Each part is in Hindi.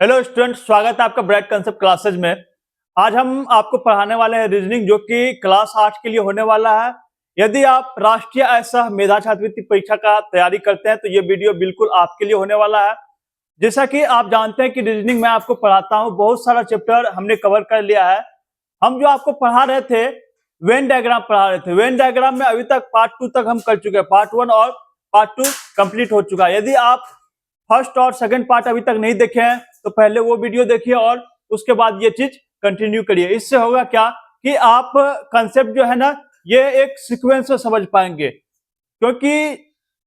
हेलो स्टूडेंट, स्वागत है आपका ब्राइट कंसेप्ट क्लासेज में। आज हम आपको पढ़ाने वाले हैं रीजनिंग, जो कि क्लास 8 के लिए होने वाला है। यदि आप राष्ट्रीय ऐसा मेधा छात्रवृत्ति परीक्षा का तैयारी करते हैं तो ये वीडियो बिल्कुल आपके लिए होने वाला है। जैसा कि आप जानते हैं कि रीजनिंग में आपको पढ़ाता हूँ, बहुत सारा चैप्टर हमने कवर कर लिया है। हम जो आपको पढ़ा रहे थे वेन डायग्राम पढ़ा रहे थे। वेन डायग्राम में अभी तक पार्ट 2 तक हम कर चुके हैं। पार्ट 1 और पार्ट 2 कंप्लीट हो चुका है। यदि आप फर्स्ट और सेकंड पार्ट अभी तक नहीं देखे हैं तो पहले वो वीडियो देखिए और उसके बाद ये चीज कंटिन्यू करिए। इससे होगा क्या कि आप कंसेप्ट जो है ना, ये एक सीक्वेंस से समझ पाएंगे, क्योंकि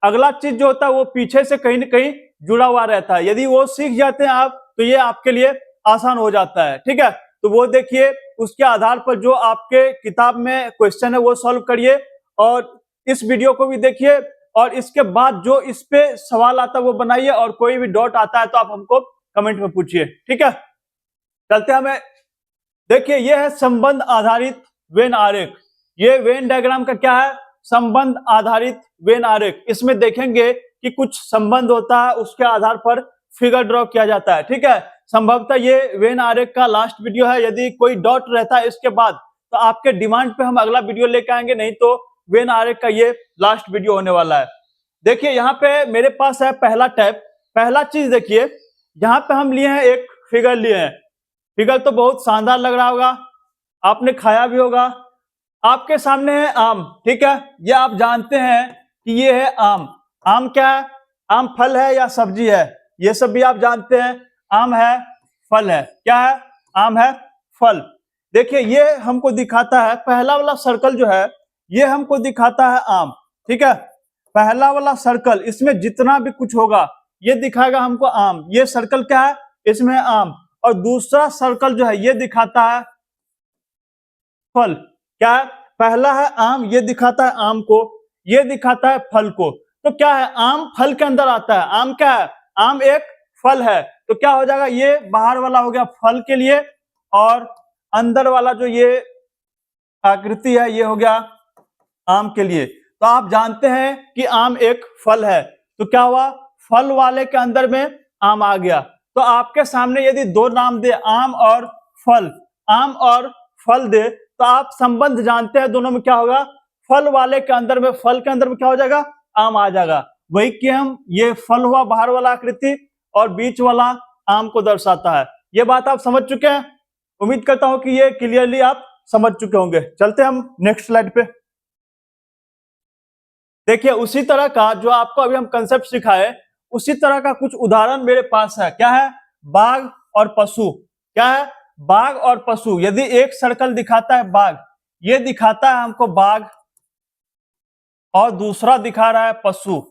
अगला चीज जो होता है वो पीछे से कहीं ना कहीं जुड़ा हुआ रहता है। यदि वो सीख जाते हैं आप तो ये आपके लिए आसान हो जाता है। ठीक है, तो वो देखिए, उसके आधार पर जो आपके किताब में क्वेश्चन है वो सॉल्व करिए और इस वीडियो को भी देखिए, और इसके बाद जो इस पे सवाल आता है वो बनाइए, और कोई भी डाउट आता है तो आप हमको कमेंट में पूछिए। ठीक है, चलते हैं। हमें देखिए, ये है संबंध आधारित वेन आरेख। ये वेन डायग्राम का क्या है? संबंध आधारित वेन आरेख। इसमें देखेंगे कि कुछ संबंध होता है, उसके आधार पर फिगर ड्रॉ किया जाता है। ठीक है, संभवतः ये वेन आरेख का लास्ट वीडियो है। यदि कोई डाउट रहता है इसके बाद तो आपके डिमांड पे हम अगला वीडियो लेकर आएंगे, नहीं तो वेन आरेख का ये लास्ट वीडियो होने वाला है। देखिए, यहाँ पे मेरे पास है पहला टैब। पहला चीज देखिए, यहाँ पे हम लिए हैं एक फिगर लिए हैं। फिगर तो बहुत शानदार लग रहा होगा, आपने खाया भी होगा। आपके सामने है आम। ठीक है, ये आप जानते हैं कि ये है आम। आम क्या है? आम फल है या सब्जी है? ये सब भी आप जानते हैं। आम है, फल है। क्या है? आम है, फल। देखिए, ये हमको दिखाता है, पहला वाला सर्कल जो है ये हमको दिखाता है आम। ठीक है, पहला वाला सर्कल, इसमें जितना भी कुछ होगा ये दिखाएगा हमको आम। ये सर्कल क्या है? इसमें आम। और दूसरा सर्कल जो है ये दिखाता है फल। क्या है? पहला है आम, ये दिखाता है आम को, ये दिखाता है फल को। तो क्या है? आम फल के अंदर आता है। आम क्या है? आम एक फल है। तो क्या हो जाएगा? ये बाहर वाला हो गया फल के लिए, और अंदर वाला जो ये आकृति है ये हो गया आम के लिए। तो आप जानते हैं कि आम एक फल है, तो क्या हुआ? फल वाले के अंदर में आम आ गया। तो आपके सामने यदि दो नाम दे, आम और फल, आम और फल दे, तो आप संबंध जानते हैं दोनों में क्या होगा? फल वाले के अंदर में, फल के अंदर में क्या हो जाएगा? आम आ जाएगा। वही कि हम, ये फल हुआ बाहर वाला आकृति और बीच वाला आम को दर्शाता है। ये बात आप समझ चुके हैं। उम्मीद करता हूं कि ये क्लियरली आप समझ चुके होंगे। चलते हम नेक्स्ट स्लाइड पे। देखिए, उसी तरह का जो आपको अभी हम कंसेप्ट सिखाए, उसी तरह का कुछ उदाहरण मेरे पास है। क्या है? बाघ और पशु। क्या है? बाघ और पशु। यदि एक सर्कल दिखाता है बाघ, ये दिखाता है हमको बाघ, और दूसरा दिखा रहा है पशु,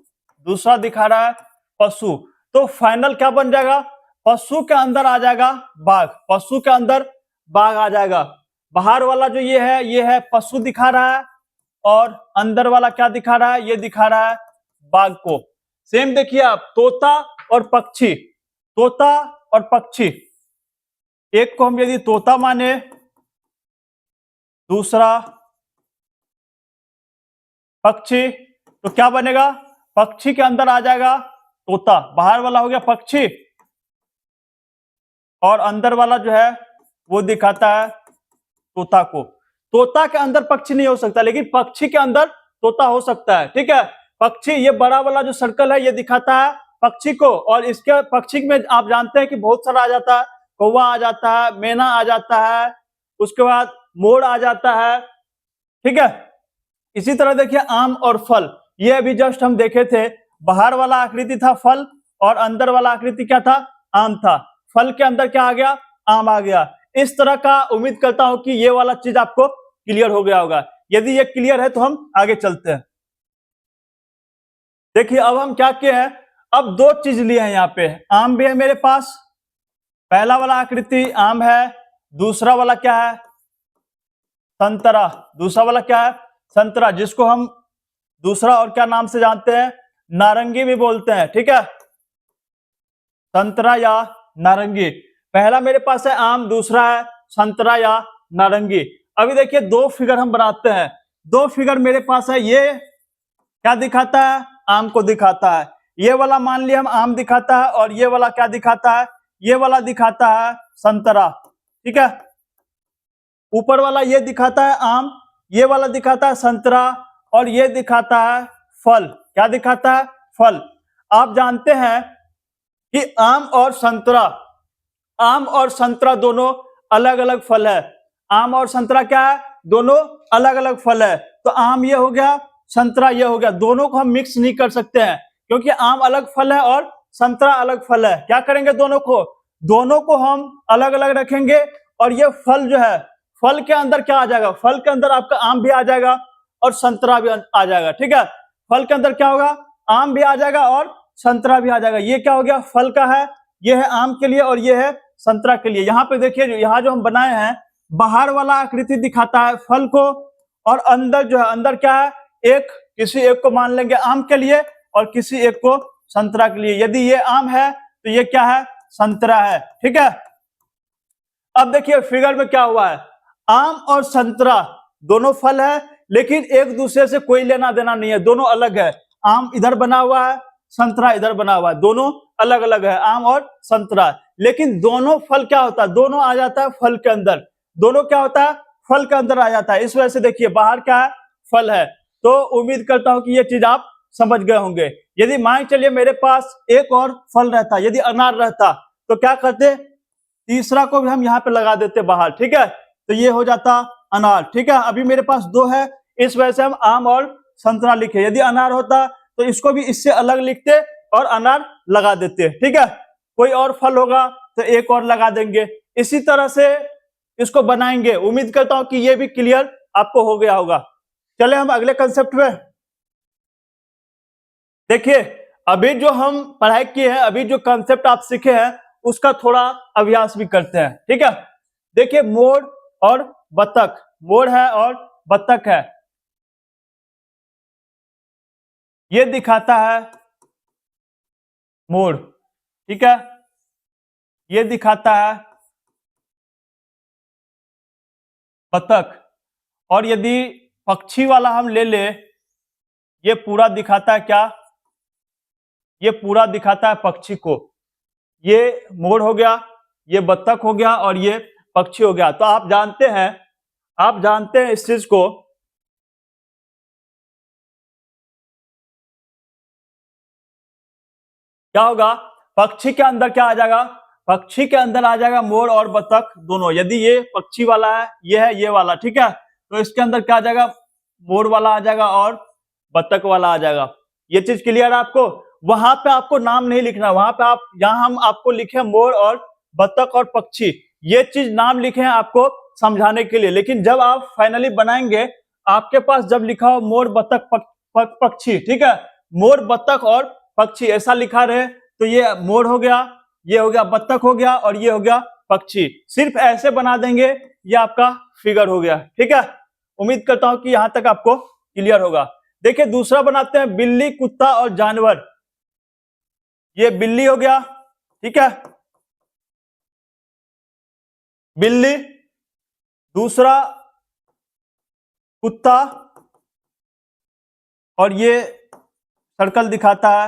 दूसरा दिखा रहा है पशु, तो फाइनल क्या बन जाएगा? पशु के अंदर आ जाएगा बाघ, पशु के अंदर बाघ आ जाएगा। बाहर वाला जो ये है पशु दिखा रहा है, और अंदर वाला क्या दिखा रहा है? ये दिखा रहा है बाघ को। सेम देखिए आप, तोता और पक्षी, तोता और पक्षी। एक को हम यदि तोता माने, दूसरा पक्षी, तो क्या बनेगा? पक्षी के अंदर आ जाएगा तोता। बाहर वाला हो गया पक्षी, और अंदर वाला जो है वो दिखाता है तोता को। तोता के अंदर पक्षी नहीं हो सकता, लेकिन पक्षी के अंदर तोता हो सकता है। ठीक है, पक्षी, ये बड़ा वाला जो सर्कल है ये दिखाता है पक्षी को, और इसके पक्षी में आप जानते हैं कि बहुत सारा आ जाता है। कौवा आ जाता है, मैना आ जाता है, उसके बाद मोर आ जाता है। ठीक है, इसी तरह देखिए आम और फल। ये अभी जस्ट हम देखे थे, बाहर वाला आकृति था फल, और अंदर वाला आकृति क्या था? आम था। फल के अंदर क्या आ गया? आम आ गया। इस तरह का उम्मीद करता हूं कि ये वाला चीज आपको क्लियर हो गया होगा। यदि ये क्लियर है तो हम आगे चलते हैं। देखिए, अब हम क्या किए हैं, अब दो चीज लिए हैं। यहाँ पे आम भी है मेरे पास, पहला वाला आकृति आम है, दूसरा वाला क्या है? संतरा। दूसरा वाला क्या है? संतरा, जिसको हम दूसरा और क्या नाम से जानते हैं? नारंगी भी बोलते हैं। ठीक है, संतरा या नारंगी। पहला मेरे पास है आम, दूसरा है संतरा या नारंगी। अभी देखिए, दो फिगर हम बनाते हैं। दो फिगर मेरे पास है, ये क्या दिखाता है? आम को दिखाता है। ये वाला मान लिया हम आम दिखाता है, और ये वाला क्या दिखाता है? ये वाला दिखाता है संतरा, ठीक है। ऊपर वाला ये दिखाता है आम, ये वाला दिखाता है संतरा, और ये दिखाता है फल। क्या दिखाता है? फल। आप जानते हैं कि आम और संतरा दोनों अलग अलग फल है। आम और संतरा क्या है? दोनों अलग अलग फल है। तो आम ये हो गया, संतरा ये हो गया, दोनों को हम मिक्स नहीं कर सकते हैं, क्योंकि आम अलग फल है और संतरा अलग फल है। क्या करेंगे? दोनों को हम अलग अलग रखेंगे, और ये फल जो है, फल के अंदर क्या आ जाएगा? फल के अंदर आपका आम भी आ जाएगा और संतरा भी आ जाएगा, ठीक है। फल के अंदर क्या होगा? आम भी आ जाएगा और संतरा भी आ जाएगा। ये क्या हो गया? फल का है, ये है आम के लिए और ये है संतरा के लिए। यहाँ पे देखिए, यहाँ जो हम बनाए हैं, बाहर वाला आकृति दिखाता है फल को, और अंदर जो है, अंदर क्या है? किसी एक को मान लेंगे आम के लिए और किसी एक को संतरा के लिए। यदि ये आम है तो ये क्या है? संतरा है, ठीक है। अब देखिए फिगर में क्या हुआ है, आम और संतरा दोनों फल है, लेकिन एक दूसरे से कोई लेना देना नहीं है, दोनों अलग है। आम इधर बना हुआ है, संतरा इधर बना हुआ है, दोनों अलग अलग है, आम और संतरा। लेकिन दोनों फल क्या होता है? दोनों आ जाता है फल के अंदर। दोनों क्या होता है? फल के अंदर आ जाता है। इस वजह से देखिए बाहर क्या है? फल है। तो उम्मीद करता हूं कि ये चीज आप समझ गए होंगे। यदि मान चलिए मेरे पास एक और फल रहता, यदि अनार रहता, तो क्या करते? तीसरा को भी हम यहाँ पे लगा देते बाहर, ठीक है। तो ये हो जाता अनार, ठीक है। अभी मेरे पास दो है, इस वजह से हम आम और संतरा लिखे। यदि अनार होता तो इसको भी इससे अलग लिखते और अनार लगा देते, ठीक है। कोई और फल होगा तो एक और लगा देंगे। इसी तरह से इसको बनाएंगे। उम्मीद करता हूं कि ये भी क्लियर आपको हो गया होगा। चले हम अगले कंसेप्ट में। देखिए अभी जो हम पढ़ाई किए हैं, अभी जो कंसेप्ट आप सीखे हैं, उसका थोड़ा अभ्यास भी करते हैं, ठीक है। देखिए मोर और बतख, मोर है और बतख है, ये दिखाता है मोर, ठीक है, ये दिखाता है बतख। और यदि पक्षी वाला हम ले ले, ये पूरा दिखाता है क्या? ये पूरा दिखाता है पक्षी को। ये मोर हो गया, ये बतख हो गया और ये पक्षी हो गया। तो आप जानते हैं इस चीज को, क्या होगा? पक्षी के अंदर क्या आ जाएगा? पक्षी के अंदर आ जाएगा मोर और बतख दोनों। यदि ये पक्षी वाला है, ये है ये वाला, ठीक है, तो इसके अंदर क्या आ जाएगा? मोर वाला आ जाएगा और बतख वाला आ जाएगा। ये चीज क्लियर है आपको? वहां पे आपको नाम नहीं लिखना, वहां पे यहाँ हम आपको लिखे मोर और बतख और पक्षी, ये चीज नाम लिखे हैं आपको समझाने के लिए। लेकिन जब आप फाइनली बनाएंगे, आपके पास जब लिखा हो मोर बतख पक्षी, ठीक है, मोर बतख और पक्षी ऐसा लिखा रहे, तो ये मोर हो गया, ये हो गया बतख हो गया और ये हो गया पक्षी। सिर्फ ऐसे बना देंगे, ये आपका फिगर हो गया, ठीक है। उम्मीद करता हूं कि यहां तक आपको क्लियर होगा। देखिए दूसरा बनाते हैं, बिल्ली, कुत्ता और जानवर। ये बिल्ली हो गया, ठीक है, बिल्ली, दूसरा कुत्ता, और ये सर्कल दिखाता है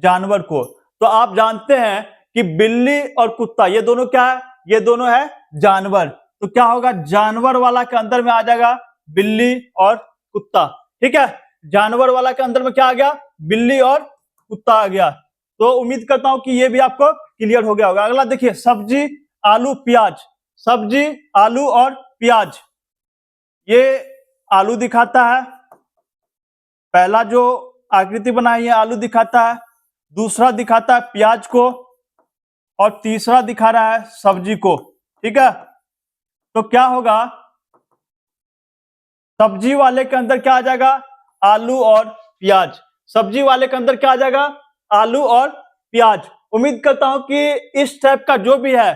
जानवर को। तो आप जानते हैं कि बिल्ली और कुत्ता ये दोनों क्या है? ये दोनों है जानवर। तो क्या होगा? जानवर वाला के अंदर में आ जाएगा बिल्ली और कुत्ता, ठीक है। जानवर वाला के अंदर में क्या आ गया? बिल्ली और कुत्ता आ गया। तो उम्मीद करता हूं कि ये भी आपको क्लियर हो गया होगा। अगला देखिए, सब्जी, आलू, प्याज। सब्जी, आलू और प्याज। ये आलू दिखाता है, पहला जो आकृति बनाई है आलू दिखाता है, दूसरा दिखाता है प्याज को, और तीसरा दिखा रहा है सब्जी को, ठीक है। तो क्या होगा? सब्जी वाले के अंदर क्या आ जाएगा? आलू और प्याज। सब्जी वाले के अंदर क्या आ जाएगा? आलू और प्याज। उम्मीद करता हूं कि इस टाइप का जो भी है,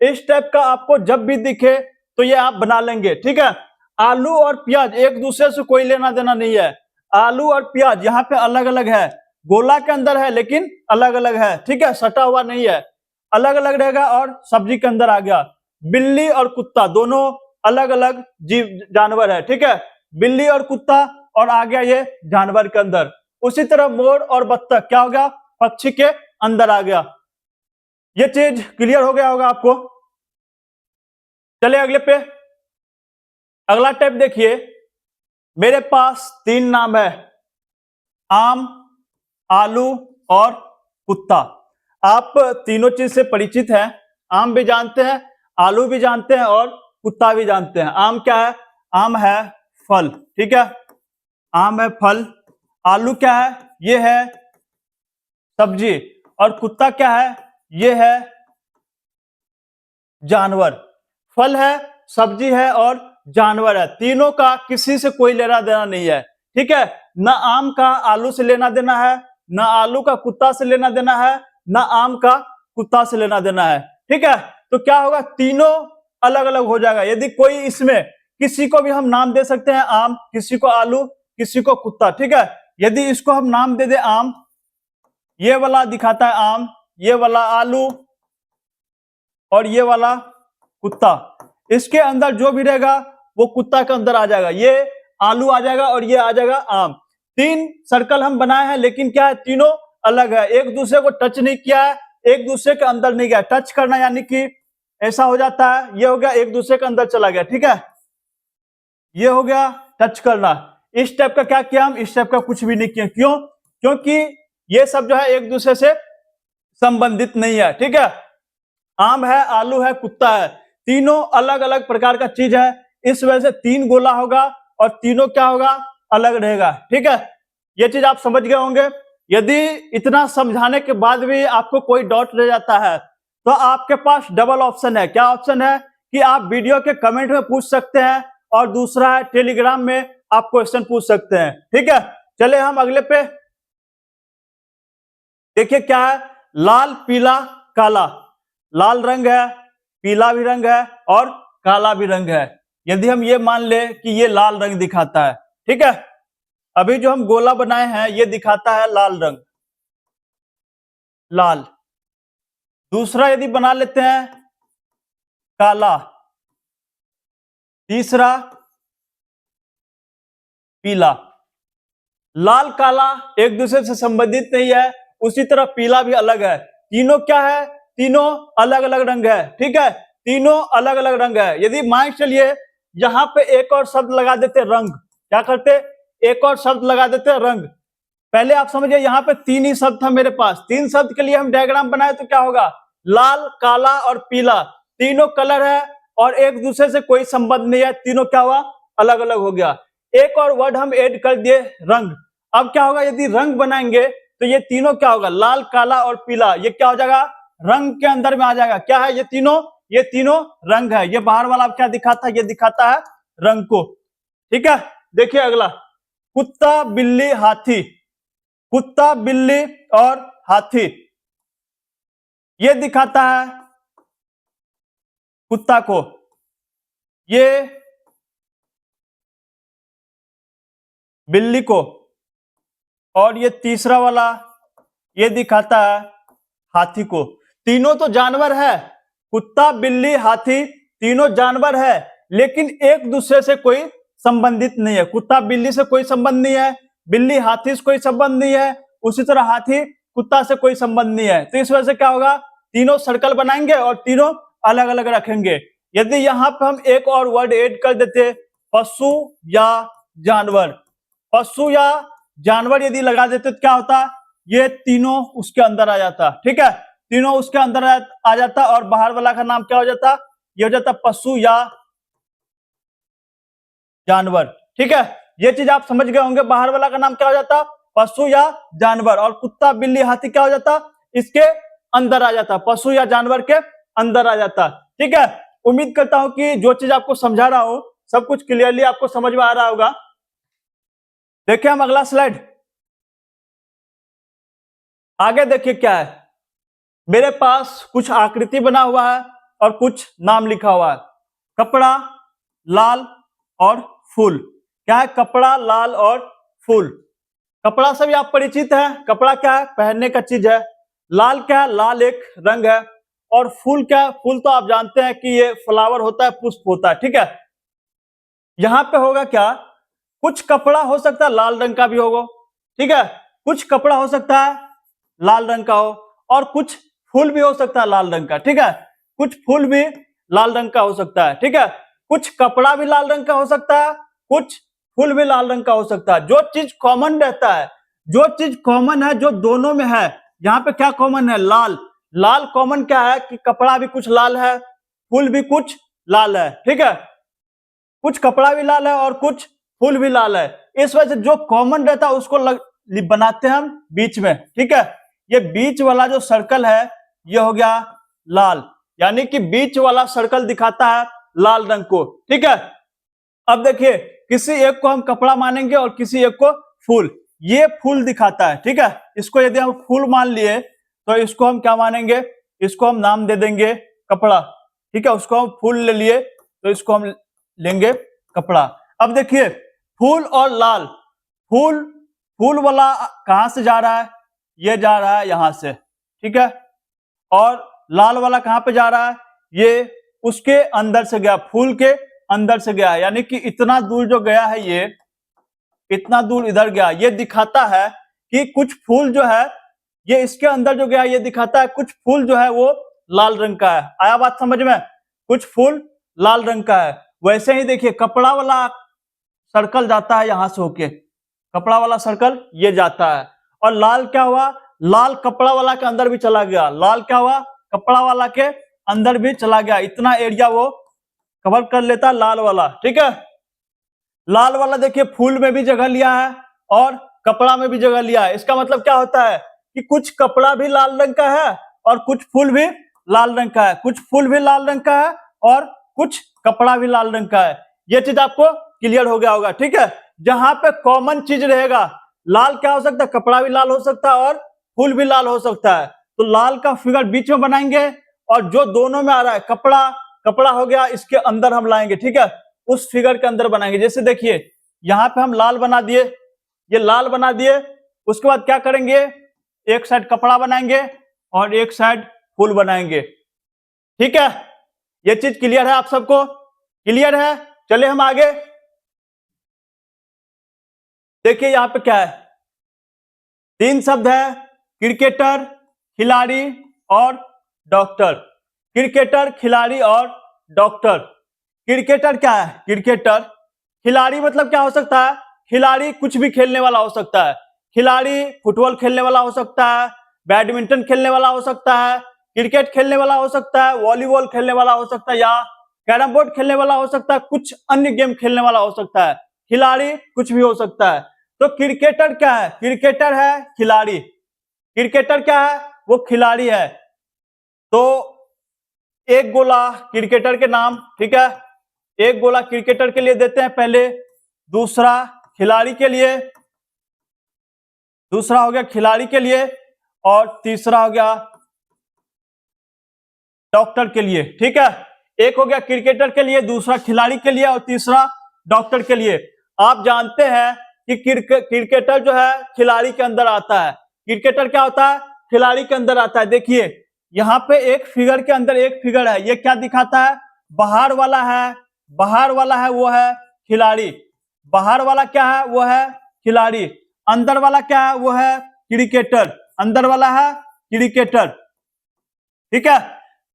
इस टाइप का आपको जब भी दिखे तो ये आप बना लेंगे, ठीक है। आलू और प्याज एक दूसरे से कोई लेना देना नहीं है। आलू और प्याज यहाँ पे अलग अलग है, गोला के अंदर है लेकिन अलग अलग है, ठीक है, सटा हुआ नहीं है, अलग अलग रहेगा। और सब्जी के अंदर आ गया बिल्ली और कुत्ता, दोनों अलग अलग जीव जानवर है, ठीक है, बिल्ली और कुत्ता, और आ गया ये जानवर के अंदर। उसी तरह मोर और बत्तख क्या हो गया? पक्षी के अंदर आ गया। ये चीज क्लियर हो गया होगा आपको। चलिए अगले पे, अगला टाइप देखिए। मेरे पास 3 नाम है, आम, आलू और कुत्ता। आप तीनों चीज से परिचित हैं, आम भी जानते हैं, आलू भी जानते हैं और कुत्ता भी जानते हैं। आम क्या है? आम है फल, ठीक है, आम है फल। आलू क्या है? ये है सब्जी। और कुत्ता क्या है? ये है जानवर। फल है, सब्जी है और जानवर है, तीनों का किसी से कोई लेना देना नहीं है, ठीक है। ना आम का आलू से लेना देना है, ना आलू का कुत्ता से लेना देना है, ना आम का कुत्ता से लेना देना है, ठीक है। तो क्या होगा, तीनों अलग अलग हो जाएगा। यदि कोई इसमें किसी को भी हम नाम दे सकते हैं आम, किसी को आलू, किसी को कुत्ता, ठीक है। यदि इसको हम नाम दे दे आम, ये वाला दिखाता है आम, ये वाला आलू और ये वाला कुत्ता, इसके अंदर जो भी रहेगा वो कुत्ता के अंदर आ जाएगा। ये आलू आ जाएगा और ये आ जाएगा आम। 3 सर्कल हम बनाए हैं, लेकिन क्या है, तीनों अलग है, एक दूसरे को टच नहीं किया है, एक दूसरे के अंदर नहीं गया। टच करना यानी कि ऐसा हो जाता है, ये हो गया एक दूसरे के अंदर चला गया, ठीक है। ये हो गया टच करना। इस टाइप का क्या किया हम? इस टाइप का कुछ भी नहीं किया। क्यों? क्योंकि ये सब जो है एक दूसरे से संबंधित नहीं है, ठीक है। आम है, आलू है, कुत्ता है, तीनों अलग अलग प्रकार का चीज है, इस वजह से 3 गोला होगा और तीनों क्या होगा, अलग रहेगा, ठीक है। ये चीज आप समझ गए होंगे। यदि इतना समझाने के बाद भी आपको कोई डाउट रह जाता है तो आपके पास डबल ऑप्शन है। क्या ऑप्शन है? कि आप वीडियो के कमेंट में पूछ सकते हैं और दूसरा है टेलीग्राम में आप क्वेश्चन पूछ सकते हैं, ठीक है। चले हम अगले पे, देखिए क्या है, लाल, पीला, काला। लाल रंग है, पीला भी रंग है और काला भी रंग है। यदि हम ये मान ले कि ये लाल रंग दिखाता है, ठीक है, अभी जो हम गोला बनाए हैं ये दिखाता है लाल रंग, लाल। दूसरा यदि बना लेते हैं काला, तीसरा पीला। लाल काला एक दूसरे से संबंधित नहीं है, उसी तरह पीला भी अलग है। तीनों क्या है? तीनों अलग अलग रंग है, ठीक है, तीनों अलग अलग रंग है। यदि मान चलिए यहां पे एक और शब्द लगा देते रंग, क्या करते? एक और शब्द लगा देते रंग। पहले आप समझिए यहाँ पे 3 ही शब्द था मेरे पास, 3 शब्द के लिए हम डायग्राम बनाए तो क्या होगा, लाल, काला और पीला, तीनों कलर है और एक दूसरे से कोई संबंध नहीं है, तीनों क्या हुआ, अलग अलग हो गया। एक और वर्ड हम ऐड कर दिए रंग। अब क्या होगा, यदि रंग बनाएंगे तो ये तीनों क्या होगा, लाल, काला और पीला, ये क्या हो जाएगा, रंग के अंदर में आ जाएगा। क्या है, ये तीनों रंग है। ये बाहर वाला क्या दिखाता है, ये दिखाता है रंग को, ठीक है। देखिए अगला, कुत्ता, बिल्ली, हाथी। कुत्ता, बिल्ली और हाथी, ये दिखाता है कुत्ता को, ये बिल्ली को और ये तीसरा वाला ये दिखाता है हाथी को। तीनों तो जानवर है, कुत्ता, बिल्ली, हाथी तीनों जानवर है, लेकिन एक दूसरे से कोई संबंधित नहीं है। कुत्ता बिल्ली से कोई संबंध नहीं है, बिल्ली हाथी से कोई संबंध नहीं है, उसी तरह हाथी कुत्ता से कोई संबंध नहीं है। तो इस वजह से क्या होगा, तीनों सर्कल बनाएंगे और तीनों अलग अलग रखेंगे। यदि यहाँ पे हम एक और वर्ड ऐड कर देते, पशु या जानवर, पशु या जानवर यदि लगा देते तो क्या होता, ये तीनों उसके अंदर आ जाता, ठीक है, तीनों उसके अंदर आ जाता और बाहर वाला का नाम क्या हो जाता, ये हो जाता पशु या जानवर, ठीक है। ये चीज आप समझ गए होंगे, बाहर वाला का नाम क्या हो जाता, पशु या जानवर, और कुत्ता, बिल्ली, हाथी क्या हो जाता, इसके अंदर आ जाता, पशु या जानवर के अंदर आ जाता, ठीक है। उम्मीद करता हूं कि जो चीज आपको समझा रहा हूं सब कुछ क्लियरली आपको समझ में आ रहा होगा। देखिए हम अगला स्लाइड, आगे देखिए क्या है, मेरे पास कुछ आकृति बना हुआ है और कुछ नाम लिखा हुआ है। कपड़ा, लाल और फूल। क्या है, कपड़ा, लाल और फूल। कपड़ा से भी आप परिचित हैं, कपड़ा क्या है, पहनने का चीज है। लाल क्या है, लाल एक रंग है। और फूल क्या है, फूल तो आप जानते हैं कि ये फ्लावर होता है, पुष्प होता है, ठीक है। यहां पे होगा क्या, कुछ कपड़ा हो सकता है लाल रंग का भी होगा, ठीक है, कुछ कपड़ा हो सकता है लाल रंग का हो और कुछ फूल भी हो सकता है लाल रंग का, ठीक है, कुछ फूल भी लाल रंग का हो सकता है, ठीक है, कुछ कपड़ा भी लाल रंग का हो सकता है, कुछ फूल भी लाल रंग का हो सकता है। जो चीज कॉमन रहता है, जो चीज कॉमन है, जो दोनों में है, यहाँ पे क्या कॉमन है? लाल। लाल कॉमन क्या है कि कपड़ा भी कुछ लाल है, फूल भी कुछ लाल है, ठीक है, कुछ कपड़ा भी लाल है और कुछ फूल भी लाल है। इस वजह से जो कॉमन रहता है उसको बनाते हैं हम बीच में, ठीक है। ये बीच वाला जो सर्कल है ये हो गया लाल, यानी कि बीच वाला सर्कल दिखाता है लाल रंग को, ठीक है। अब देखिए, किसी एक को हम कपड़ा मानेंगे और किसी एक को फूल। ये फूल दिखाता है, ठीक है, इसको यदि हम फूल मान लिए तो इसको हम क्या मानेंगे? इसको हम नाम दे देंगे कपड़ा, ठीक है, उसको हम फूल ले लिए तो इसको हम लेंगे कपड़ा। अब देखिए, फूल और लाल, फूल फूल वाला कहां से जा रहा है? ये जा रहा है यहां से, ठीक है, और लाल वाला कहां पे जा रहा है? ये उसके अंदर से गया, फूल के अंदर से गया, यानी कि इतना दूर जो गया है, ये इतना दूर इधर गया। ये दिखाता है कि कुछ फूल जो है ये इसके अंदर जो गया, ये दिखाता है कुछ फूल जो है वो लाल रंग का है। आया बात समझ में? कुछ फूल लाल रंग का है। वैसे ही देखिए, कपड़ा वाला सर्कल जाता है यहां से होके, कपड़ा वाला सर्कल ये जाता है, और लाल क्या हुआ? लाल कपड़ा वाला के अंदर भी चला गया। लाल क्या हुआ? कपड़ा वाला के अंदर भी चला गया। इतना एरिया वो कवर कर लेता लाल वाला, ठीक है। लाल वाला देखिए फूल में भी जगह लिया है और कपड़ा में भी जगह लिया है। इसका मतलब क्या होता है कि कुछ कपड़ा भी लाल रंग का है और कुछ फूल भी लाल रंग का है, कुछ फूल भी लाल रंग का है और कुछ कपड़ा भी लाल रंग का है। ये चीज आपको क्लियर हो गया होगा, ठीक है। जहां पे कॉमन चीज रहेगा, लाल क्या हो सकता है? कपड़ा भी लाल हो सकता है और फूल भी लाल हो सकता है। तो लाल का फिगर बीच में बनाएंगे और जो दोनों में आ रहा है, कपड़ा, कपड़ा हो गया, इसके अंदर हम लाएंगे, ठीक है, उस फिगर के अंदर बनाएंगे। जैसे देखिए, यहां पे हम लाल बना दिए, ये लाल बना दिए, उसके बाद क्या करेंगे? एक साइड कपड़ा बनाएंगे और एक साइड फूल बनाएंगे, ठीक है। ये चीज क्लियर है आप सबको? क्लियर है? चले हम आगे। देखिए यहां पे क्या है, तीन शब्द है, क्रिकेटर, खिलाड़ी और डॉक्टर। क्रिकेटर, खिलाड़ी और डॉक्टर। क्रिकेटर क्या है? क्रिकेटर। खिलाड़ी मतलब क्या हो सकता है? खिलाड़ी कुछ भी खेलने वाला हो सकता है। खिलाड़ी फुटबॉल खेलने वाला हो सकता है, बैडमिंटन खेलने वाला हो सकता है, क्रिकेट खेलने वाला हो सकता है, वॉलीबॉल खेलने वाला हो सकता है, या कैरम बोर्ड खेलने वाला हो सकता है, कुछ अन्य गेम खेलने वाला हो सकता है। खिलाड़ी कुछ भी हो सकता है। तो क्रिकेटर क्या है? क्रिकेटर है खिलाड़ी। क्रिकेटर क्या है? वो खिलाड़ी है। तो एक गोला क्रिकेटर के नाम, ठीक है, एक गोला क्रिकेटर के लिए देते हैं पहले, दूसरा खिलाड़ी के लिए, दूसरा हो गया खिलाड़ी के लिए, और तीसरा हो गया डॉक्टर के लिए, ठीक है। एक हो गया क्रिकेटर के लिए, दूसरा खिलाड़ी के लिए और तीसरा डॉक्टर के लिए। आप जानते हैं कि क्रिकेटर जो है खिलाड़ी के अंदर आता है। क्रिकेटर क्या होता है? खिलाड़ी के अंदर आता है। देखिए यहाँ पे एक फिगर के अंदर एक फिगर है, ये क्या दिखाता है? बाहर वाला है, बाहर वाला है वो है खिलाड़ी, बाहर वाला क्या है? वो है खिलाड़ी। अंदर वाला क्या है? वो है क्रिकेटर, अंदर वाला है क्रिकेटर, ठीक है।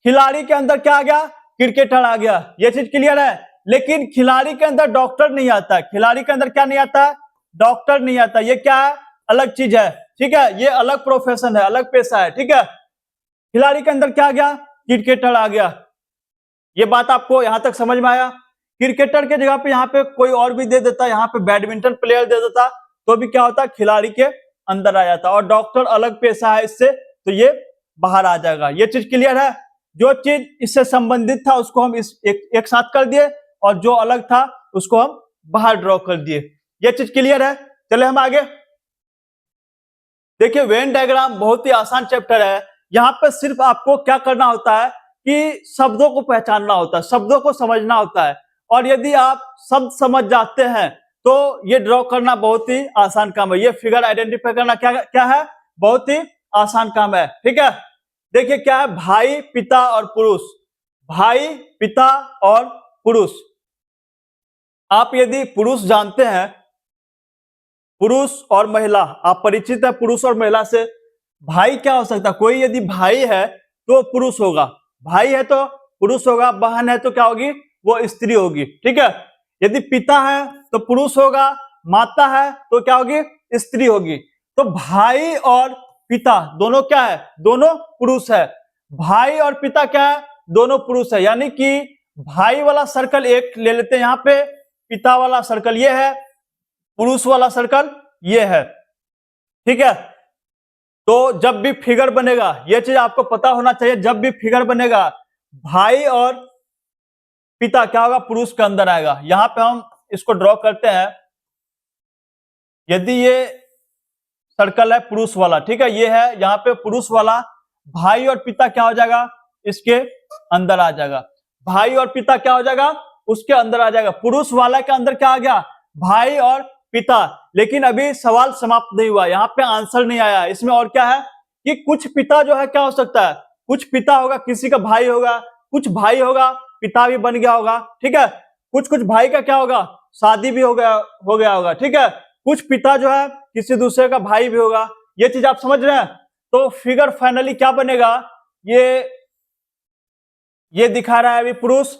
खिलाड़ी के अंदर क्या आ गया? क्रिकेटर आ गया। ये चीज क्लियर है। लेकिन खिलाड़ी के अंदर डॉक्टर नहीं आता है। खिलाड़ी के अंदर क्या नहीं आता? डॉक्टर नहीं आता। ये क्या है? अलग चीज है, ठीक है, ये अलग प्रोफेशन है, अलग पेशा है, ठीक है। खिलाड़ी के अंदर क्या आ गया? क्रिकेटर आ गया। ये बात आपको यहां तक समझ में आया? क्रिकेटर के जगह पे यहाँ पे कोई और भी दे देता, यहाँ पे बैडमिंटन प्लेयर दे देता, तो भी क्या होता? खिलाड़ी के अंदर आ जाता। और डॉक्टर अलग पेशा है इससे, तो ये बाहर आ जाएगा। ये चीज क्लियर है? जो चीज इससे संबंधित था उसको हम इस एक साथ कर दिए, और जो अलग था उसको हम बाहर ड्रॉ कर दिए। ये चीज क्लियर है? चले हम आगे। देखिए वेन डायग्राम बहुत ही आसान चैप्टर है। यहाँ पे सिर्फ आपको क्या करना होता है कि शब्दों को पहचानना होता है, शब्दों को समझना होता है, और यदि आप शब्द समझ जाते हैं तो ये ड्रॉ करना बहुत ही आसान काम है। ये फिगर आइडेंटिफाई करना क्या क्या है? बहुत ही आसान काम है, ठीक है। देखिए क्या है, भाई, पिता और पुरुष। भाई, पिता और पुरुष। आप यदि पुरुष जानते हैं, पुरुष और महिला, आप परिचित है पुरुष और महिला से। भाई क्या हो सकता है? कोई यदि भाई है तो पुरुष होगा, भाई है तो पुरुष होगा, बहन है तो क्या होगी, वो स्त्री होगी। ठीक है, यदि पिता है तो पुरुष होगा, माता है तो क्या होगी, स्त्री होगी। तो भाई और पिता दोनों क्या है, दोनों पुरुष है। भाई और पिता क्या है, दोनों पुरुष है। यानी कि भाई वाला सर्कल एक ले लेते हैं यहाँ पे, पिता वाला सर्कल ये है, पुरुष वाला सर्कल ये है। ठीक है, तो जब भी फिगर बनेगा, यह चीज आपको पता होना चाहिए, जब भी फिगर बनेगा भाई और पिता क्या होगा, पुरुष के अंदर आएगा। यहां पे हम इसको ड्रॉ करते हैं। यदि ये सर्कल है पुरुष वाला, ठीक है, ये है यहाँ पे पुरुष वाला, भाई और पिता क्या हो जाएगा, इसके अंदर आ जाएगा। भाई और पिता क्या हो जाएगा, उसके अंदर आ जाएगा। पुरुष वाला के अंदर क्या आ गया, भाई और पिता। लेकिन अभी सवाल समाप्त नहीं हुआ, यहाँ पे आंसर नहीं आया। इसमें और क्या है कि कुछ पिता जो है क्या हो सकता है, कुछ पिता होगा, किसी का भाई होगा, कुछ भाई होगा, पिता भी बन गया होगा। ठीक है, कुछ कुछ भाई का क्या होगा, शादी भी हो गया होगा। ठीक है, कुछ पिता जो है किसी दूसरे का भाई भी होगा। ये चीज आप समझ रहे हैं। तो फिगर फाइनली क्या बनेगा, ये दिखा रहा है अभी पुरुष।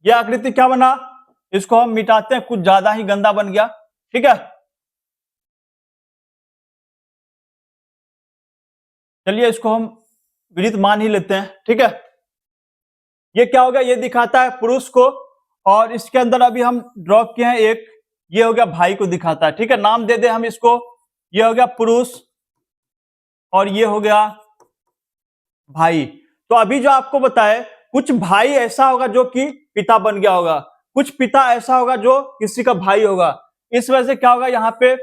ये आकृति क्या बना, इसको हम मिटाते हैं, कुछ ज्यादा ही गंदा बन गया। ठीक है, चलिए इसको हम विदित मान ही लेते हैं। ठीक है, ये क्या हो गया, ये दिखाता है पुरुष को, और इसके अंदर अभी हम ड्रॉ किए हैं एक, ये हो गया भाई को दिखाता है। ठीक है, नाम दे दे हम इसको, ये हो गया पुरुष और ये हो गया भाई। तो अभी जो आपको बताए, कुछ भाई ऐसा होगा जो कि पिता बन गया होगा, कुछ पिता ऐसा होगा जो किसी का भाई होगा। इस वजह से क्या होगा, यहाँ पे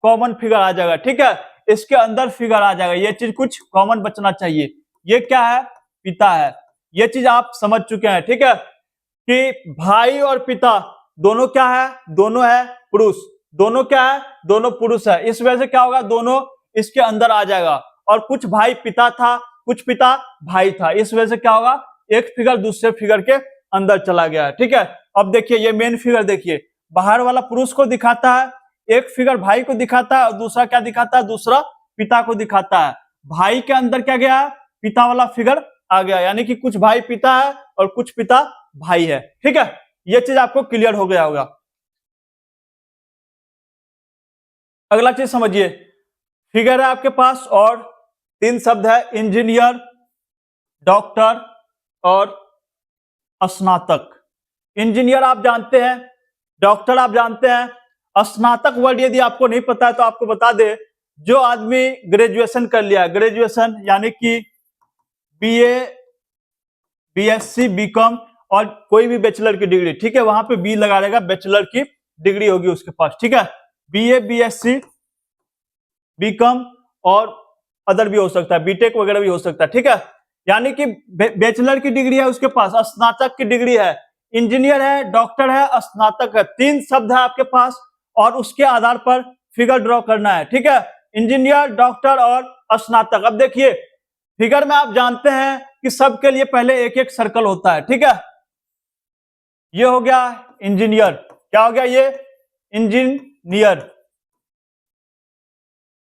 कॉमन फिगर आ जाएगा। ठीक है, इसके अंदर फिगर आ जाएगा, ये चीज कुछ कॉमन बचना चाहिए। ये क्या है, पिता है, ये चीज आप समझ चुके हैं। ठीक है, कि भाई और पिता दोनों क्या है, दोनों है पुरुष, दोनों क्या है, दोनों पुरुष है। इस वजह से क्या होगा, दोनों इसके अंदर आ जाएगा। और कुछ भाई पिता था, कुछ पिता भाई था, इस वजह से क्या होगा, एक फिगर दूसरे फिगर के अंदर चला गया है। ठीक है, अब देखिए ये मेन फिगर देखिए, बाहर वाला पुरुष को दिखाता है, एक फिगर भाई को दिखाता है, और दूसरा क्या दिखाता है, दूसरा पिता को दिखाता है। भाई के अंदर क्या गया है, पिता वाला फिगर आ गया, यानी कि कुछ भाई पिता है और कुछ पिता भाई है। ठीक है, ये चीज आपको क्लियर हो गया होगा। अगला चीज समझिए, फिगर है आपके पास और 3 शब्द है, इंजीनियर, डॉक्टर और स्नातक। इंजीनियर आप जानते हैं, डॉक्टर आप जानते हैं, स्नातक वर्ड यदि आपको नहीं पता है तो आपको बता दे, जो आदमी ग्रेजुएशन कर लिया, ग्रेजुएशन यानी कि बीए, बीएससी, बीकॉम और कोई भी बैचलर की डिग्री। ठीक है, वहां पे बी लगा रहेगा, बैचलर की डिग्री होगी उसके पास। ठीक है, बीए, बीएससी, बीकॉम और अदर भी हो सकता है, बीटेक वगैरह भी हो सकता है। ठीक है, यानी कि बैचलर की डिग्री है उसके पास, स्नातक की डिग्री है, इंजीनियर है, डॉक्टर है, स्नातक है। 3 शब्द है आपके पास और उसके आधार पर फिगर ड्रॉ करना है। ठीक है, इंजीनियर, डॉक्टर और स्नातक। अब देखिए फिगर में आप जानते हैं कि सबके लिए पहले एक एक सर्कल होता है। ठीक है, ये हो गया इंजीनियर, क्या हो गया, ये इंजीनियर।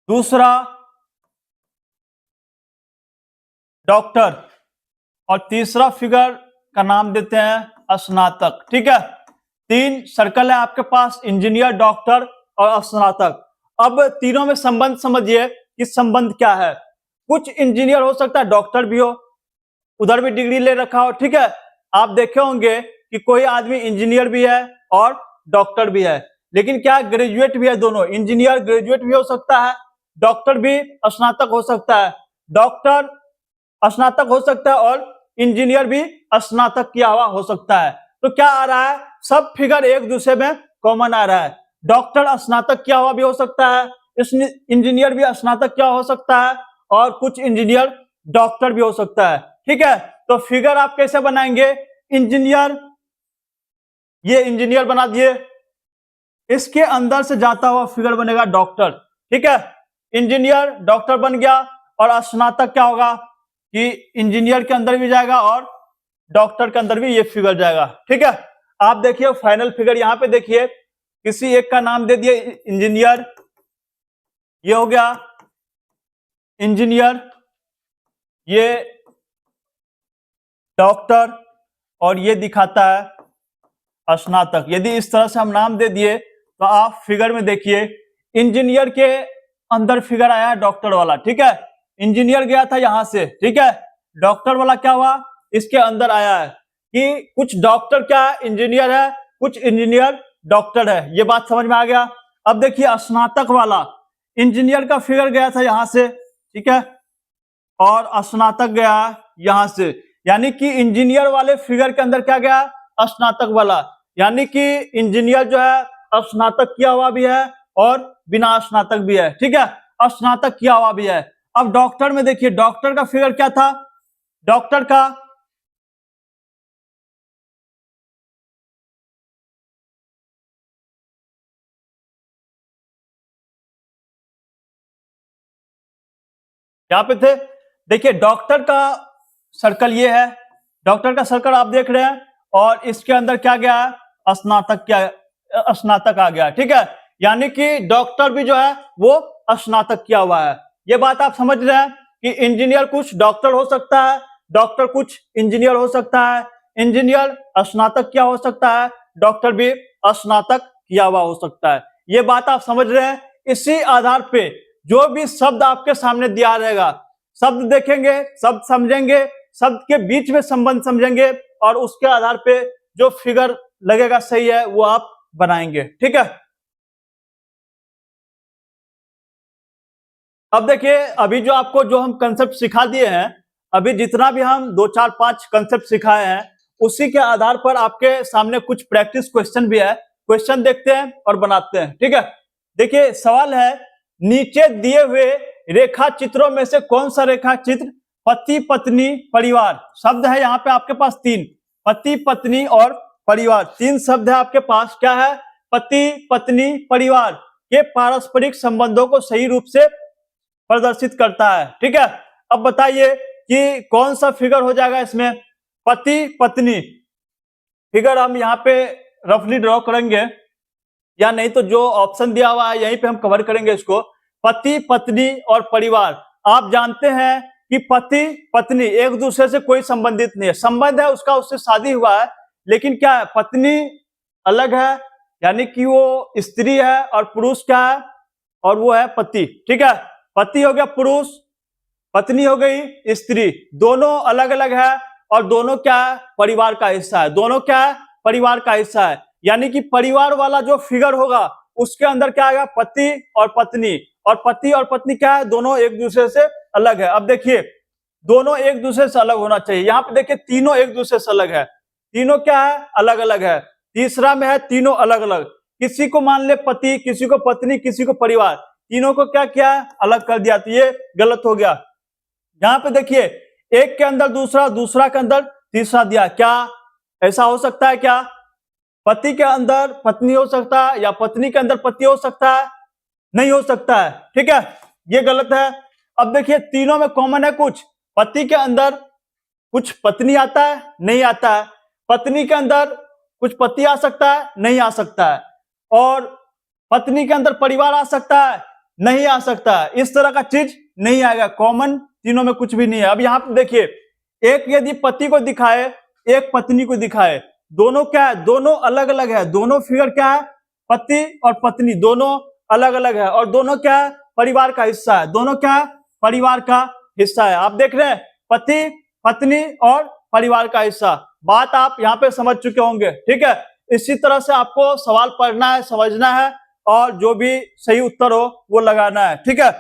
दूसरा डॉक्टर, और तीसरा फिगर का नाम देते हैं स्नातक। ठीक है, 3 सर्कल है आपके पास, इंजीनियर, डॉक्टर और स्नातक। अब तीनों में संबंध समझिए कि संबंध क्या है। कुछ इंजीनियर हो सकता है डॉक्टर भी हो, उधर भी डिग्री ले रखा हो। ठीक है, आप देखे होंगे कि कोई आदमी इंजीनियर भी है और डॉक्टर भी है, लेकिन क्या ग्रेजुएट भी है, दोनों। इंजीनियर ग्रेजुएट भी हो सकता है, डॉक्टर भी स्नातक हो सकता है, डॉक्टर स्नातक हो सकता है और इंजीनियर भी स्नातक किया हुआ हो सकता है। तो क्या आ रहा है, सब फिगर एक दूसरे में कॉमन आ रहा है। डॉक्टर स्नातक किया हुआ भी हो सकता है, इंजीनियर भी स्नातक किया हो सकता है, और कुछ इंजीनियर डॉक्टर भी हो सकता है। ठीक है, तो फिगर आप कैसे बनाएंगे, इंजीनियर, ये इंजीनियर बना दिए, इसके अंदर से जाता हुआ फिगर बनेगा डॉक्टर। ठीक है, इंजीनियर डॉक्टर बन गया, और स्नातक क्या होगा कि इंजीनियर के अंदर भी जाएगा और डॉक्टर के अंदर भी ये फिगर जाएगा। ठीक है, आप देखिए फाइनल फिगर यहां पे देखिए, किसी एक का नाम दे दिए इंजीनियर, ये हो गया इंजीनियर, ये डॉक्टर और ये दिखाता है स्नातक। यदि इस तरह से हम नाम दे दिए तो आप फिगर में देखिए, इंजीनियर के अंदर फिगर आया है डॉक्टर वाला, ठीक है। इंजीनियर गया था यहां से, ठीक है। डॉक्टर वाला क्या हुआ, इसके अंदर आया है कि कुछ डॉक्टर क्या है, इंजीनियर है, कुछ इंजीनियर डॉक्टर है। ये बात समझ में आ गया। अब देखिए स्नातक वाला, इंजीनियर का फिगर गया था यहां से, ठीक है, और स्नातक गया यहां से, यानी कि इंजीनियर वाले फिगर के अंदर क्या गया, स्नातक वाला। यानी कि इंजीनियर जो है स्नातक किया हुआ भी है और बिना स्नातक भी है, ठीक है, स्नातक किया हुआ भी है। अब डॉक्टर में देखिए, डॉक्टर का फिगर क्या था, डॉक्टर का यहाँ पे थे, देखिए डॉक्टर का सर्कल ये है, डॉक्टर का सर्कल आप देख रहे हैं, और इसके अंदर क्या गया है, स्नातक, क्या स्नातक आ गया, ठीक है। यानी कि डॉक्टर भी जो है वो स्नातक किया हुआ है। ये बात आप समझ रहे हैं कि इंजीनियर कुछ डॉक्टर हो सकता है, डॉक्टर कुछ इंजीनियर हो सकता है, इंजीनियर स्नातक किया हो सकता है, डॉक्टर भी स्नातक किया हुआ हो सकता है। ये बात आप समझ रहे हैं। इसी आधार पे जो भी शब्द आपके सामने दिया रहेगा, शब्द देखेंगे, शब्द समझेंगे, शब्द के बीच में संबंध समझेंगे, और उसके आधार पे जो फिगर लगेगा सही है वो आप बनाएंगे, ठीक है। अब देखिए, अभी जो आपको जो हम कंसेप्ट सिखा दिए हैं, अभी जितना भी हम 2 4 5 कंसेप्ट सिखाए हैं, उसी के आधार पर आपके सामने कुछ प्रैक्टिस क्वेश्चन भी है। क्वेश्चन देखते हैं और बनाते हैं, ठीक है। देखिए सवाल है, नीचे दिए हुए रेखा चित्रों में से कौन सा रेखा चित्र पति पत्नी परिवार, शब्द है यहाँ पे आपके पास 3, पति पत्नी और परिवार, 3 शब्द है आपके पास, क्या है, पति पत्नी परिवार के पारस्परिक संबंधों को सही रूप से प्रदर्शित करता है, ठीक है। अब बताइए कि कौन सा फिगर हो जाएगा इसमें, पति पत्नी फिगर हम यहाँ पे रफली ड्रॉ करेंगे, या नहीं तो जो ऑप्शन दिया हुआ है यहीं पे हम कवर करेंगे इसको। पति पत्नी और परिवार, आप जानते हैं कि पति पत्नी एक दूसरे से कोई संबंधित नहीं है, संबंध है उसका, उससे शादी हुआ है, लेकिन क्या है, पत्नी अलग है, यानी कि वो स्त्री है, और पुरुष क्या है, और वो है पति, ठीक है। पति हो गया पुरुष, पत्नी हो गई स्त्री, दोनों अलग अलग है, और दोनों क्या है, परिवार का हिस्सा है, दोनों क्या है, परिवार का हिस्सा है। यानी कि परिवार वाला जो फिगर होगा उसके अंदर क्या आएगा, पति और पत्नी, और पति और पत्नी क्या है, दोनों एक दूसरे से अलग है। अब देखिए दोनों एक दूसरे से अलग होना चाहिए, यहाँ पे देखिए तीनों एक दूसरे से अलग है, तीनों क्या है, अलग अलग है। तीसरा में है तीनों अलग अलग, किसी को मान ले पति, किसी को पत्नी, किसी को परिवार, तीनों को क्या किया, अलग कर दिया, तो ये गलत हो गया। यहाँ पे देखिए एक के अंदर दूसरा, दूसरा के अंदर तीसरा दिया, क्या ऐसा हो सकता है क्या, पति के अंदर पत्नी हो सकता है, या पत्नी के अंदर पति हो सकता है, नहीं हो सकता है, ठीक है, ये गलत है। अब देखिए तीनों में कॉमन है कुछ, पति के अंदर कुछ पत्नी आता है, नहीं आता है, पत्नी के अंदर कुछ पति आ सकता है, नहीं आ सकता है, और पत्नी के अंदर परिवार आ सकता है, नहीं आ सकता है, इस तरह का चीज नहीं आएगा, कॉमन तीनों में कुछ भी नहीं है। अब यहाँ पे देखिए एक यदि पति को दिखाए, एक पत्नी को दिखाए, दोनों क्या है, दोनों अलग अलग है, दोनों फिगर क्या है, पति और पत्नी दोनों अलग अलग है, और दोनों क्या है, परिवार का हिस्सा है, दोनों क्या है, परिवार का हिस्सा है। आप देख रहे हैं पति पत्नी और परिवार का हिस्सा, बात आप यहाँ पे समझ चुके होंगे, ठीक है। इसी तरह से आपको सवाल पढ़ना है, समझना है, और जो भी सही उत्तर हो वो लगाना है, ठीक है।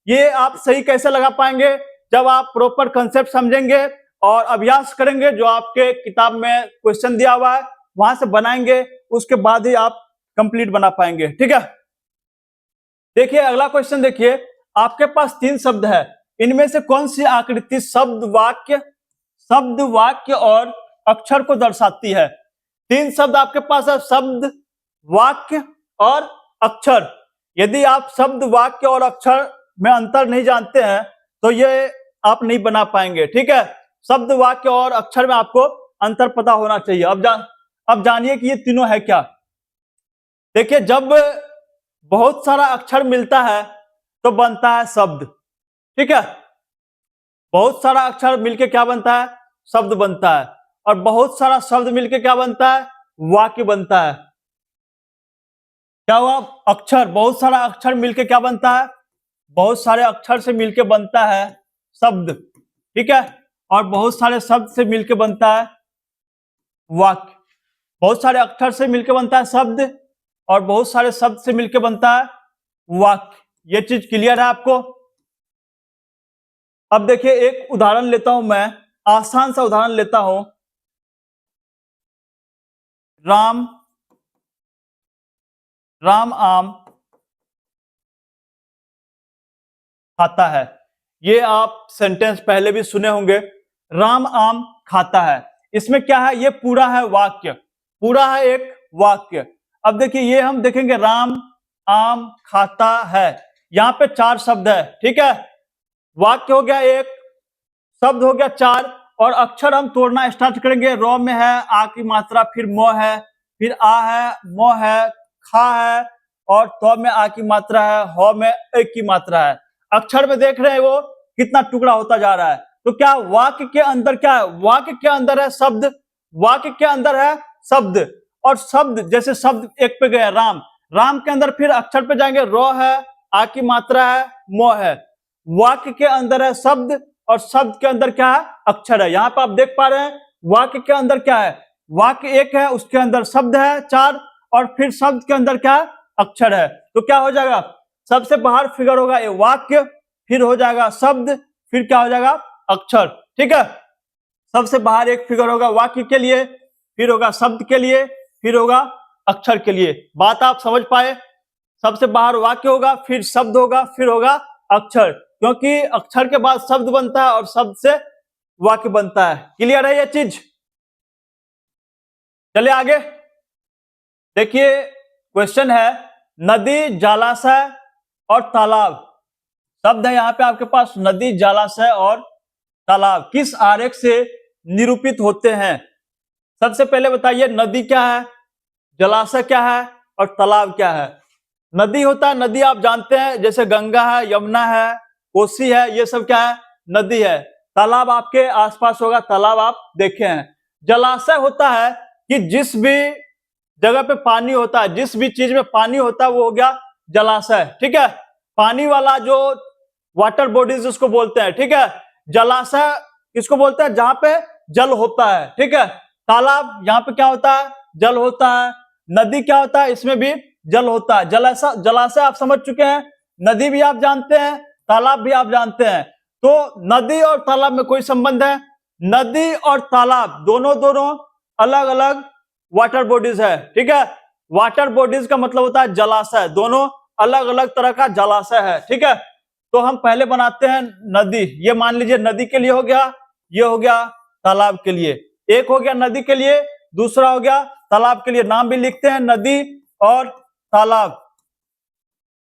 ये आप सही कैसे लगा पाएंगे, जब आप प्रॉपर कंसेप्ट समझेंगे और अभ्यास करेंगे, जो आपके किताब में क्वेश्चन दिया हुआ है वहां से बनाएंगे, उसके बाद ही आप कंप्लीट बना पाएंगे, ठीक है। देखिए अगला क्वेश्चन देखिए, आपके पास 3 शब्द है, इनमें से कौन सी आकृति शब्द वाक्य और अक्षर को दर्शाती है। 3 शब्द आपके पास है, शब्द वाक्य और अक्षर। यदि आप शब्द वाक्य और अक्षर में अंतर नहीं जानते हैं तो ये आप नहीं बना पाएंगे, ठीक है। शब्द वाक्य और अक्षर में आपको अंतर पता होना चाहिए। अब जानिए कि ये तीनों है क्या। देखिए जब बहुत सारा अक्षर मिलता है तो बनता है शब्द, ठीक है, बहुत सारा अक्षर मिलके क्या बनता है, शब्द बनता है और बहुत सारा शब्द मिलके क्या बनता है, वाक्य बनता है। क्या हुआ, अक्षर, बहुत सारा अक्षर मिलके क्या बनता है, बहुत सारे अक्षर से मिलके बनता है शब्द, ठीक है, और बहुत सारे शब्द से मिलके बनता है वाक्य। बहुत सारे अक्षर से मिलके बनता है शब्द और बहुत सारे शब्द से मिलके बनता है वाक्य। ये चीज क्लियर है आपको? अब देखिए एक उदाहरण लेता हूं मैं, आसान सा उदाहरण लेता हूं। राम आम खाता है। ये आप सेंटेंस पहले भी सुने होंगे, राम आम खाता है। इसमें क्या है, ये पूरा है वाक्य, पूरा है एक वाक्य। अब देखिए ये हम देखेंगे, राम आम खाता है, यहां पे 4 शब्द है, ठीक है, वाक्य हो गया एक, शब्द हो गया 4, और अक्षर हम तोड़ना स्टार्ट करेंगे। रॉ में है आ की मात्रा, फिर मो है, फिर आ है, मो है, खा है, और तो में आ की मात्रा है, हो में ए की मात्रा है। अक्षर में देख रहे हैं वो कितना टुकड़ा होता जा रहा है। तो क्या वाक्य के अंदर क्या है, वाक्य के अंदर है शब्द, वाक्य के अंदर है शब्द, और शब्द जैसे शब्द एक पे गए राम, राम के अंदर फिर अक्षर पे जाएंगे, रो है, आ की मात्रा है, मो है। वाक्य के अंदर है शब्द और शब्द के अंदर क्या है, अक्षर है। यहां पर आप देख पा रहे हैं वाक्य के अंदर क्या है, वाक्य एक है, उसके अंदर शब्द है 4, और फिर शब्द के अंदर क्या है, अक्षर है। तो क्या हो जाएगा, सबसे बाहर फिगर होगा ये वाक्य, फिर हो जाएगा शब्द, फिर क्या हो जाएगा, अक्षर, ठीक है। सबसे बाहर एक फिगर होगा वाक्य के लिए, फिर होगा शब्द के लिए, फिर होगा अक्षर के लिए। बात आप समझ पाए? सबसे बाहर वाक्य होगा, फिर शब्द होगा, फिर होगा अक्षर, क्योंकि अक्षर के बाद शब्द बनता है और शब्द से वाक्य बनता है। क्लियर है ये चीज? चलिए आगे देखिए, क्वेश्चन है नदी, जलाशय और तालाब। शब्द है यहाँ पे आपके पास, नदी, जलाशय और तालाब किस आरेख से निरूपित होते हैं? सबसे पहले बताइए नदी क्या है, जलाशय क्या है और तालाब क्या है। नदी होता है, नदी आप जानते हैं, जैसे गंगा है, यमुना है, कोसी है, ये सब क्या है, नदी है। तालाब आपके आसपास होगा, तालाब आप देखे हैं। जलाशय होता है कि जिस भी जगह पे पानी होता है, जिस भी चीज में पानी होता है वो हो गया जलाशय, ठीक है। पानी वाला जो वाटर बॉडीज उसको बोलते हैं, ठीक है। जलाशय किसको बोलते हैं, जहां पे जल होता है, ठीक है। तालाब यहाँ पे क्या होता है, जल होता है। नदी क्या होता है, इसमें भी जल होता है। जलाशय आप समझ चुके हैं, नदी भी आप जानते हैं, तालाब भी आप जानते हैं। तो नदी और तालाब में कोई संबंध है? नदी और तालाब दोनों अलग अलग वाटर बॉडीज है, ठीक है। वाटर बॉडीज का मतलब होता है जलाशय, दोनों अलग अलग तरह का जलाशय है, ठीक है। तो हम पहले बनाते हैं नदी, ये मान लीजिए नदी के लिए हो गया, ये हो गया तालाब के लिए। एक हो गया नदी के लिए, दूसरा हो गया तालाब के लिए। नाम भी लिखते हैं, नदी और तालाब।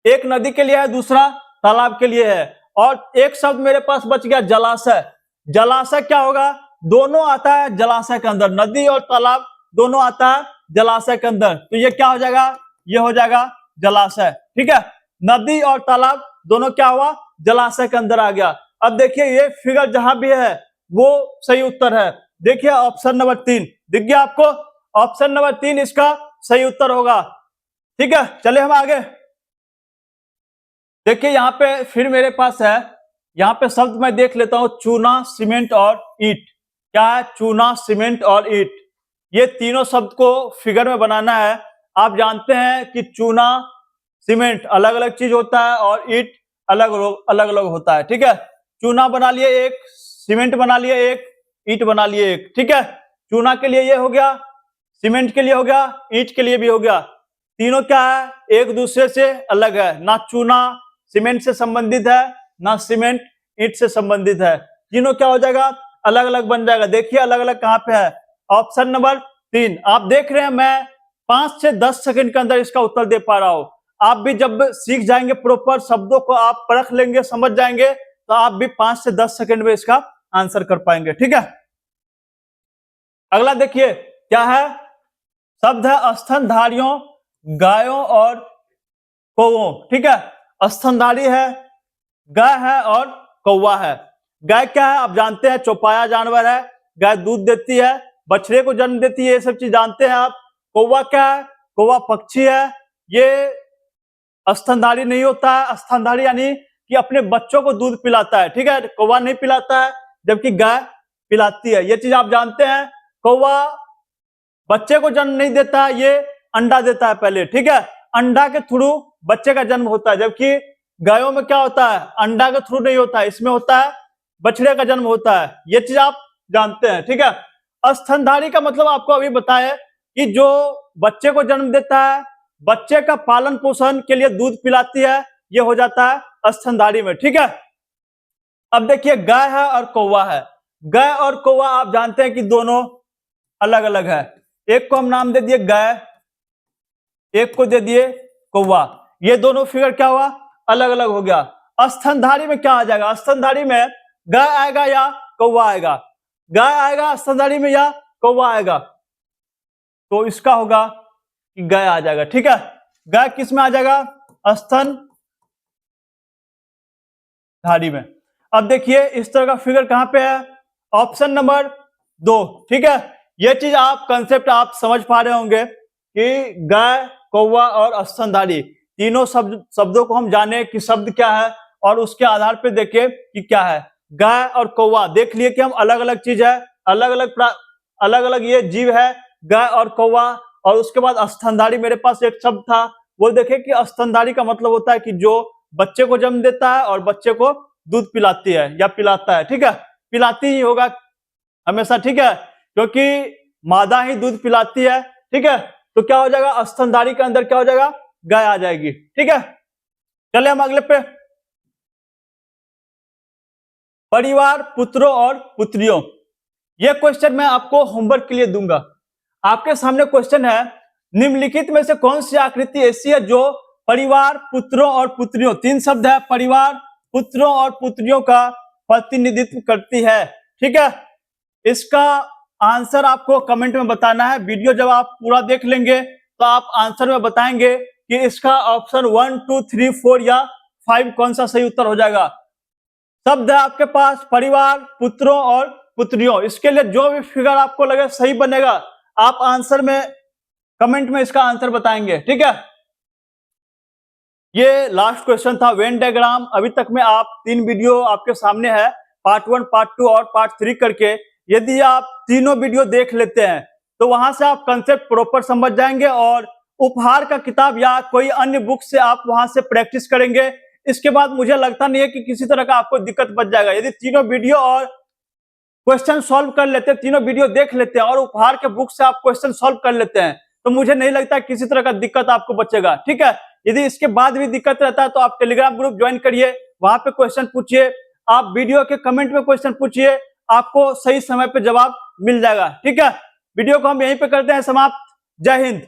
एक नदी के लिए है, दूसरा तालाब के लिए है, और एक शब्द मेरे पास बच गया जलाशय। जलाशय क्या होगा, दोनों आता है जलाशय के अंदर, नदी और तालाब दोनों आता है जलाशय के अंदर। तो ये क्या हो जाएगा, ये हो जाएगा जलाशय, ठीक है। नदी और तालाब दोनों क्या हुआ, जलाशय के अंदर आ गया। अब देखिए ये फिगर जहां भी है वो सही उत्तर है। देखिए ऑप्शन नंबर 3 दिख गया आपको, ऑप्शन नंबर 3 इसका सही उत्तर होगा, ठीक है। चले हम आगे देखिए, यहाँ पे फिर मेरे पास है, यहाँ पे शब्द मैं देख लेता हूं, चूना, सीमेंट और ईंट। क्या है, चूना, सीमेंट और ईंट। ये तीनों शब्द को फिगर में बनाना है। आप जानते हैं कि चूना, सीमेंट अलग अलग चीज होता है और ईंट अलग अलग होता है, ठीक है। चूना बना लिए एक, सीमेंट बना लिए एक, ईंट बना लिए एक, ठीक है। चूना के लिए ये हो गया, सीमेंट के लिए हो गया, ईंट के लिए भी हो गया। तीनों क्या है, एक दूसरे से अलग है, ना चूना सीमेंट से संबंधित है, ना सीमेंट ईंट से संबंधित है। तीनों क्या हो जाएगा, अलग अलग बन जाएगा। देखिए अलग अलग कहां पे है, ऑप्शन नंबर 3 आप देख रहे हैं। मैं 5 से 10 सेकंड के अंदर इसका उत्तर दे पा रहा हूं। आप भी जब सीख जाएंगे, प्रॉपर शब्दों को आप परख लेंगे, समझ जाएंगे, तो आप भी 5 से 10 सेकंड में इसका आंसर कर पाएंगे, ठीक है। अगला देखिए क्या है, शब्द है स्तनधारियों, गायों और कौवों, ठीक है। स्तनधारी है, गाय है और कौवा है। गाय क्या है आप जानते हैं, चौपाया जानवर है, गाय दूध देती है, बछड़े को जन्म देती है, ये सब चीज जानते हैं आप। कौवा क्या है? कौवा पक्षी है, ये स्तनधारी नहीं होता है। स्तनधारी यानी कि अपने बच्चों को दूध पिलाता है, ठीक है। कौवा नहीं पिलाता है, जबकि गाय पिलाती है, ये चीज आप जानते हैं। कौवा बच्चे को जन्म नहीं देता है, ये अंडा देता है पहले, ठीक है। अंडा के थ्रू बच्चे का जन्म होता है, जबकि गायों में क्या होता है? अंडा के थ्रू नहीं होता है, इसमें होता है बछड़े का जन्म होता है, ये चीज आप जानते हैं, ठीक है। स्तनधारी का मतलब आपको अभी बताया कि जो बच्चे को जन्म देता है, बच्चे का पालन पोषण के लिए दूध पिलाती है, ये हो जाता है स्तनधारी में, ठीक है। अब देखिए गाय है और कौवा है। गाय और कौवा आप जानते हैं कि दोनों अलग अलग है। एक को हम नाम दे दिए गाय, एक को दे दिए कौवा, ये दोनों फिगर क्या हुआ? अलग अलग हो गया। स्तनधारी में क्या आ जाएगा? स्तनधारी में गाय आएगा या कौवा आएगा? गाय आएगा स्तनधारी में या कौवा आएगा? तो इसका होगा कि गाय आ जाएगा, ठीक है। गाय किस में आ जाएगा? स्तनधारी में। अब देखिए इस तरह का फिगर कहां पे है? ऑप्शन नंबर 2, ठीक है। ये चीज आप कंसेप्ट आप समझ पा रहे होंगे कि गाय, कौवा और स्तनधारी तीनों शब्दों को हम जाने कि शब्द क्या है और उसके आधार पे देखें कि क्या है। गाय और कौवा देख लिए कि हम अलग अलग चीज है, अलग अलग ये जीव है, गाय और कौवा। और उसके बाद स्तनधारी, मेरे पास एक शब्द था, वो देखे कि स्तनधारी का मतलब होता है कि जो बच्चे को जन्म देता है और बच्चे को दूध पिलाती है या पिलाता है, ठीक है। पिलाती ही होगा हमेशा, ठीक है, क्योंकि मादा ही दूध पिलाती है, ठीक है। तो क्या हो जाएगा? स्तनधारी के अंदर क्या हो जाएगा? गाय आ जाएगी, ठीक है। चले हम अगले पे। परिवार, पुत्रों और पुत्रियों, यह क्वेश्चन मैं आपको होमवर्क के लिए दूंगा। आपके सामने क्वेश्चन है, निम्नलिखित में से कौन सी आकृति ऐसी है जो परिवार, पुत्रों और पुत्रियों, 3 शब्द है, परिवार, पुत्रों और पुत्रियों का प्रतिनिधित्व करती है, ठीक है। इसका आंसर आपको कमेंट में बताना है। वीडियो जब आप पूरा देख लेंगे तो आप आंसर में बताएंगे कि इसका ऑप्शन 1, 2, 3, 4 या 5 कौन सा सही उत्तर हो जाएगा। शब्द है आपके पास परिवार, पुत्रों और पुत्रियों, इसके लिए जो भी फिगर आपको लगे सही बनेगा, आप आंसर में कमेंट में इसका आंसर बताएंगे, ठीक है। ये लास्ट क्वेश्चन था वेन डायग्राम। अभी तक में आप 3 वीडियो आपके सामने है, पार्ट 1, पार्ट 2 और पार्ट 3 करके। यदि आप तीनों वीडियो देख लेते हैं तो वहां से आप कंसेप्ट प्रॉपर समझ जाएंगे और उपहार का किताब या कोई अन्य बुक से आप वहां से प्रैक्टिस करेंगे। इसके बाद मुझे लगता नहीं है कि किसी तरह का आपको दिक्कत बच जाएगा। यदि तीनों वीडियो और क्वेश्चन सॉल्व कर लेते हैं, तीनों वीडियो देख लेते हैं और उपहार के बुक से आप क्वेश्चन सॉल्व कर लेते हैं, तो मुझे नहीं लगता किसी तरह का दिक्कत आपको बचेगा, ठीक है। यदि इसके बाद भी दिक्कत रहता है तो आप टेलीग्राम ग्रुप ज्वाइन करिए, वहां पे क्वेश्चन पूछिए, आप वीडियो के कमेंट में क्वेश्चन पूछिए, आपको सही समय पे जवाब मिल जाएगा, ठीक है। वीडियो को हम यहीं पे करते हैं समाप्त। जय हिंद।